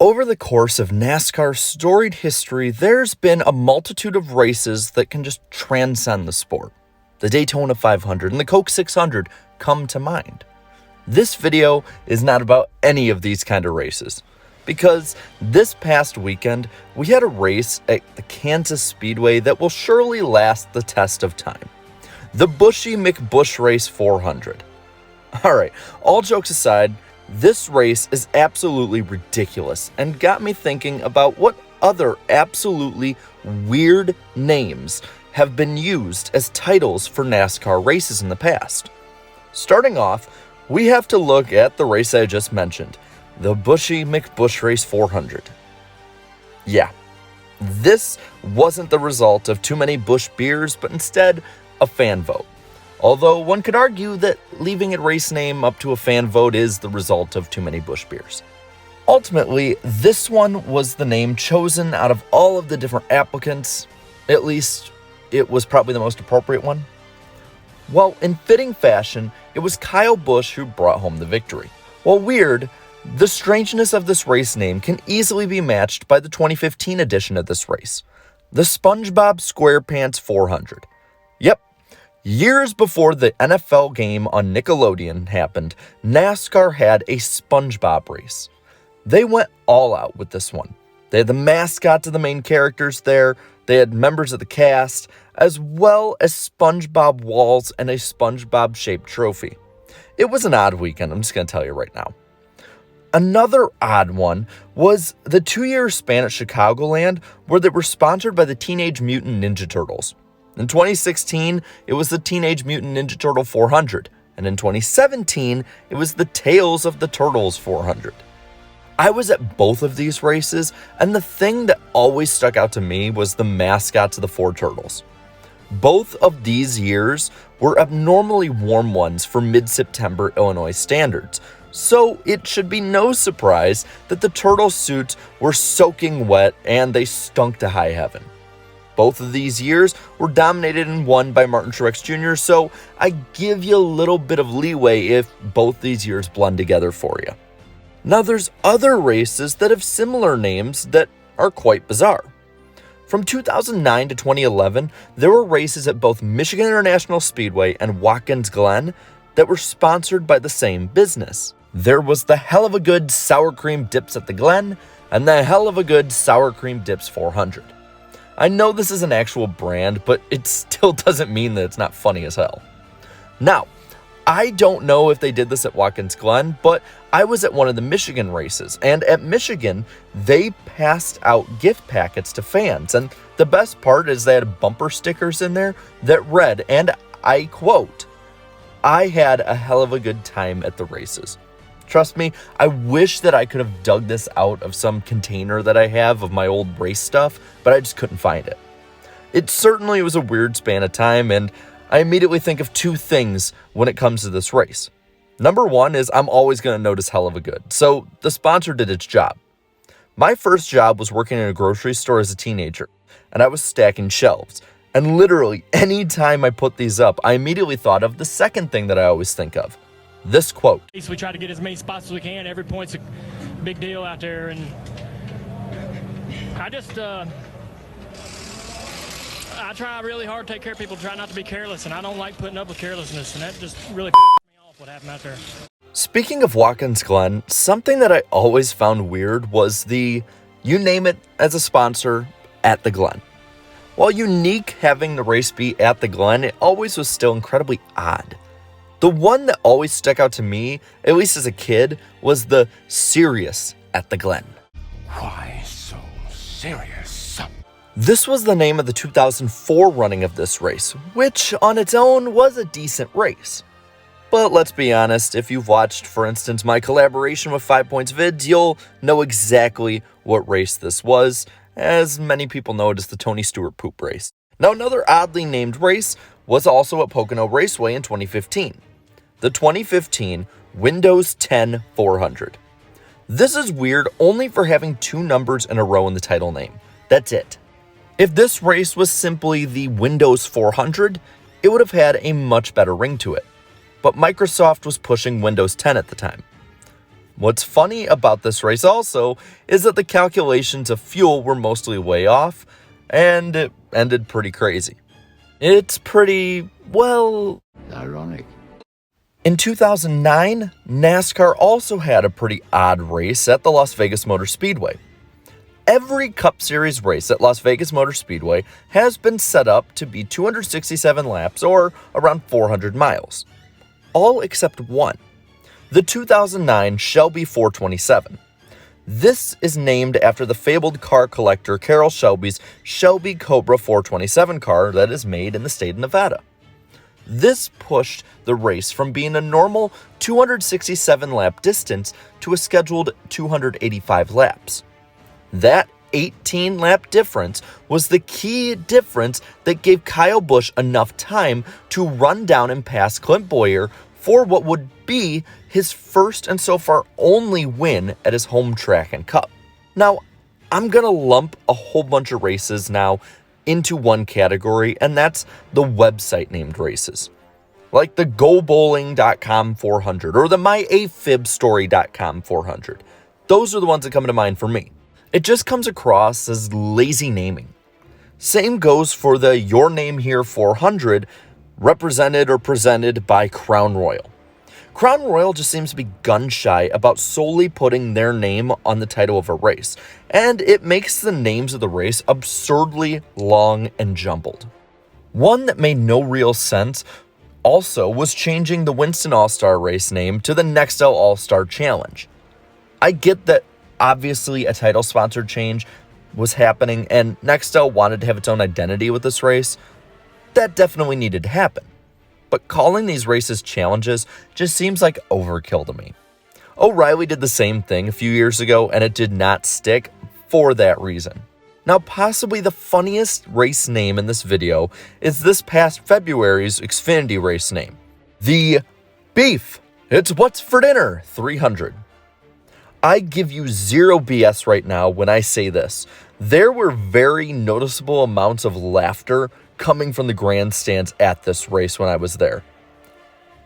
Over the course of NASCAR's storied history, there's been a multitude of races that can just transcend the sport. The Daytona 500 and the Coke 600 come to mind. This video is not about any of these kind of races, because this past weekend we had a race at the Kansas Speedway that will surely last the test of time. The Buschy McBusch Race 400. Alright, all jokes aside, this race is absolutely ridiculous and got me thinking about what other absolutely weird names have been used as titles for NASCAR races in the past. Starting off, we have to look at the race I just mentioned, the Buschy McBusch Race 400. Yeah, this wasn't the result of too many Busch beers, but instead a fan vote. Although one could argue that leaving a race name up to a fan vote is the result of too many Busch beers. Ultimately, this one was the name chosen out of all of the different applicants. At least, it was probably the most appropriate one. Well, in fitting fashion, it was Kyle Busch who brought home the victory. While weird, the strangeness of this race name can easily be matched by the 2015 edition of this race, the SpongeBob SquarePants 400. Yep, years before the NFL game on Nickelodeon happened, NASCAR had a SpongeBob race. They went all out with this one. They had the mascots of the main characters there, they had members of the cast, as well as SpongeBob walls and a SpongeBob-shaped trophy. It was an odd weekend, I'm just going to tell you right now. Another odd one was the 2-year span at Chicagoland where they were sponsored by the Teenage Mutant Ninja Turtles. In 2016, it was the Teenage Mutant Ninja Turtle 400, and in 2017, it was the Tales of the Turtles 400. I was at both of these races, and the thing that always stuck out to me was the mascots of the four turtles. Both of these years were abnormally warm ones for mid-September Illinois standards, so it should be no surprise that the turtle suits were soaking wet and they stunk to high heaven. Both of these years were dominated and won by Martin Truex Jr., so I give you a little bit of leeway if both these years blend together for you. Now there's other races that have similar names that are quite bizarre. From 2009 to 2011, there were races at both Michigan International Speedway and Watkins Glen that were sponsored by the same business. There was the Hell of a Good Sour Cream Dips at the Glen and the Hell of a Good Sour Cream Dips 400. I know this is an actual brand, but it still doesn't mean that it's not funny as hell. Now, I don't know if they did this at Watkins Glen, but I was at one of the Michigan races, and at Michigan, they passed out gift packets to fans, and the best part is they had bumper stickers in there that read, and I quote, "I had a hell of a good time at the races." Trust me, I wish that I could have dug this out of some container that I have of my old race stuff, but I just couldn't find it. It certainly was a weird span of time, and I immediately think of two things when it comes to this race. Number one is I'm always going to notice hell of a good, so the sponsor did its job. My first job was working in a grocery store as a teenager, and I was stacking shelves. And literally, any time I put these up, I immediately thought of the second thing that I always think of. This quote. We try to get as many spots as we can. Every point's a big deal out there, and I try really hard to take care of people, try not to be careless, and I don't like putting up with carelessness, and that just really me off what happened out there. Speaking of Watkins Glen, something that I always found weird was the, you name it as a sponsor, at the Glen. While unique having the race be at the Glen, it always was still incredibly odd. The one that always stuck out to me, at least as a kid, was the serious at the Glen. Why so serious? This was the name of the 2004 running of this race, which on its own was a decent race. But let's be honest, if you've watched, for instance, my collaboration with 5 Points Vids, you'll know exactly what race this was, as many people know it as the Tony Stewart poop race. Now another oddly named race was also at Pocono Raceway in 2015. The 2015 Windows 10 400. This is weird only for having two numbers in a row in the title name. That's it. If this race was simply the Windows 400, it would have had a much better ring to it. But Microsoft was pushing Windows 10 at the time. What's funny about this race also is that the calculations of fuel were mostly way off, and it ended pretty crazy. It's pretty, well, Ironic. in 2009, NASCAR also had a pretty odd race at the Las Vegas Motor Speedway. Every Cup Series race at Las Vegas Motor Speedway has been set up to be 267 laps or around 400 miles. All except one. The 2009 Shelby 427. This is named after the fabled car collector Carroll Shelby's Shelby Cobra 427 car that is made in the state of Nevada. This pushed the race from being a normal 267 lap distance to a scheduled 285 laps. That 18 lap difference was the key difference that gave Kyle Busch enough time to run down and pass Clint Bowyer for what would be his first and so far only win at his home track and cup. Now, I'm going to lump a whole bunch of races now into one category, and that's the website named races. Like the GoBowling.com 400 or the MyAFibStory.com 400. Those are the ones that come to mind for me. It just comes across as lazy naming. Same goes for the Your Name Here 400, represented or presented by Crown Royal. Crown Royal just seems to be gun-shy about solely putting their name on the title of a race, and it makes the names of the race absurdly long and jumbled. One that made no real sense also was changing the Winston All-Star race name to the Nextel All-Star Challenge. I get that obviously a title sponsor change was happening and Nextel wanted to have its own identity with this race. That definitely needed to happen. But calling these races challenges just seems like overkill to me. O'Reilly did the same thing a few years ago and it did not stick for that reason. Now, possibly the funniest race name in this video is this past February's Xfinity race name. The Beef, It's What's for Dinner 300. I give you zero BS right now when I say this. There were very noticeable amounts of laughter coming from the grandstands at this race when I was there.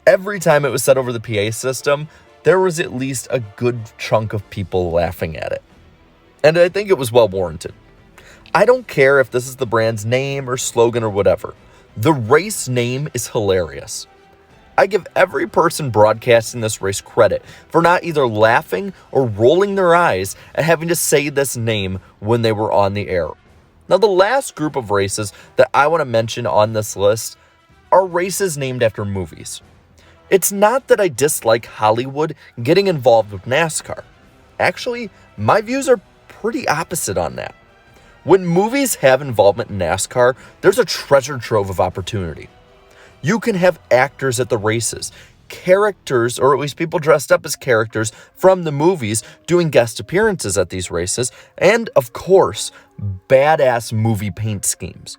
Every time it was said over the PA system, there was at least a good chunk of people laughing at it. And I think it was well warranted. I don't care if this is the brand's name or slogan or whatever. The race name is hilarious. I give every person broadcasting this race credit for not either laughing or rolling their eyes at having to say this name when they were on the air. Now, the last group of races that I want to mention on this list are races named after movies. It's not that I dislike Hollywood getting involved with NASCAR. Actually, my views are pretty opposite on that. When movies have involvement in NASCAR, there's a treasure trove of opportunity. You can have actors at the races, characters, or at least people dressed up as characters from the movies doing guest appearances at these races, and of course, badass movie paint schemes.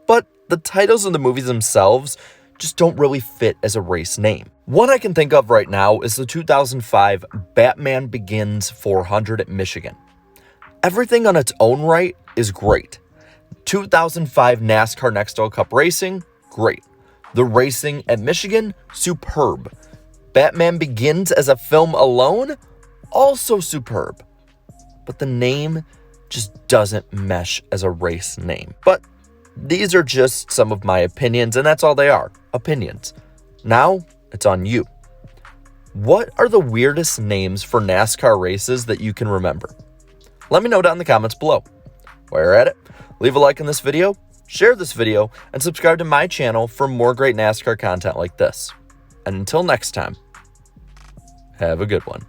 But the titles of the movies themselves just don't really fit as a race name. One I can think of right now is the 2005 Batman Begins 400 at Michigan. Everything on its own right is great. 2005 NASCAR Nextel Cup Racing, great. The racing at Michigan, superb. Batman Begins as a film alone, also superb. But the name just doesn't mesh as a race name. But these are just some of my opinions, and that's all they are, opinions. Now, it's on you. What are the weirdest names for NASCAR races that you can remember? Let me know down in the comments below. While you're at it, leave a like on this video, share this video, and subscribe to my channel for more great NASCAR content like this. And until next time, have a good one.